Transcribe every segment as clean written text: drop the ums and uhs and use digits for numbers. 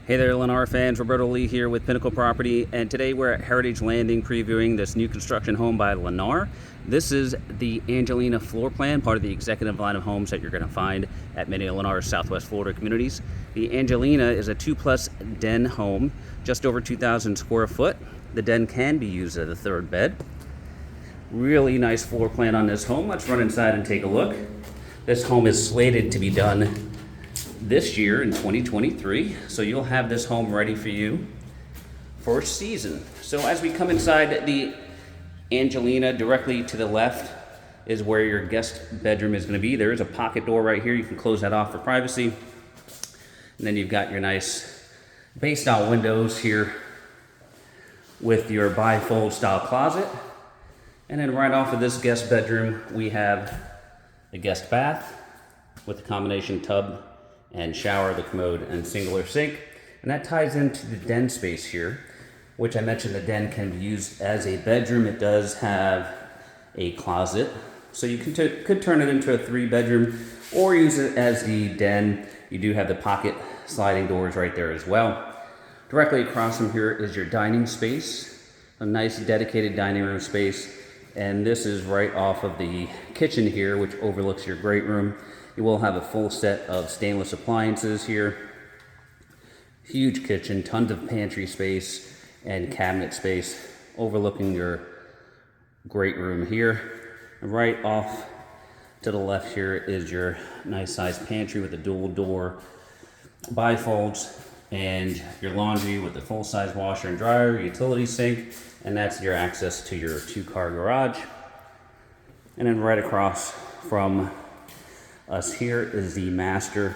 Hey there, Lennar fans. Roberto Lee here with Pinnacle Property, and today we're at Heritage Landing previewing this new construction home by Lennar. This is the Angelina floor plan, part of the executive line of homes that you're going to find at many of Lennar's Southwest Florida communities. The Angelina is a 2+ den home, just over 2,000 square foot. The den can be used as a third bed. Really nice floor plan on this home. Let's run inside and take a look. This home is slated to be done this year in 2023, so you'll have this home ready for you for season. So as we come inside the Angelina, directly to the left is where your guest bedroom is going to be. There is a pocket door right here. You can close that off for privacy. And then you've got your nice bay style windows here with your bifold style closet. And then right off of this guest bedroom, we have a guest bath with a combination tub and shower, the commode, and singular sink. And that ties into the den space here, which I mentioned the den can be used as a bedroom. It does have a closet, so you could turn it into a 3-bedroom or use it as the den. You do have the pocket sliding doors right there as well. Directly across from here is your dining space, a nice dedicated dining room space. And this is right off of the kitchen here, which overlooks your great room. You will have a full set of stainless appliances here. Huge kitchen, tons of pantry space and cabinet space overlooking your great room here. And right off to the left here is your nice sized pantry with a dual door bifolds and your laundry with the full size washer and dryer, utility sink, and that's your access to your 2-car garage. And then right across from us here is the master,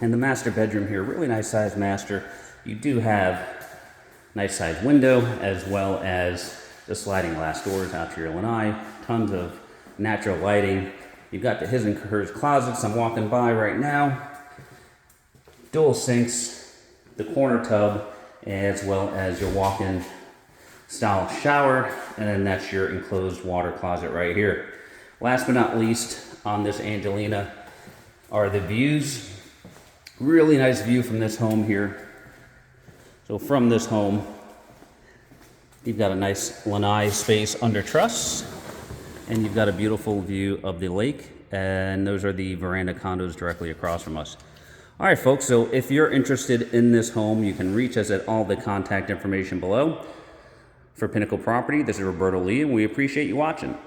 and the master bedroom here, really nice sized master. You do have nice sized window as well as the sliding glass doors out to your lanai, tons of natural lighting. You've got the his and hers closets I'm walking by right now, dual sinks, the corner tub, as well as your walk-in style shower, and then that's your enclosed water closet right here. Last but not least, on this Angelina are the views. Really nice view from this home here. So from this home, you've got a nice lanai space under truss, and you've got a beautiful view of the lake, and those are the veranda condos directly across from us. All right, folks, so if you're interested in this home, you can reach us at all the contact information below. For Pinnacle Property, this is Roberto Lee, and we appreciate you watching.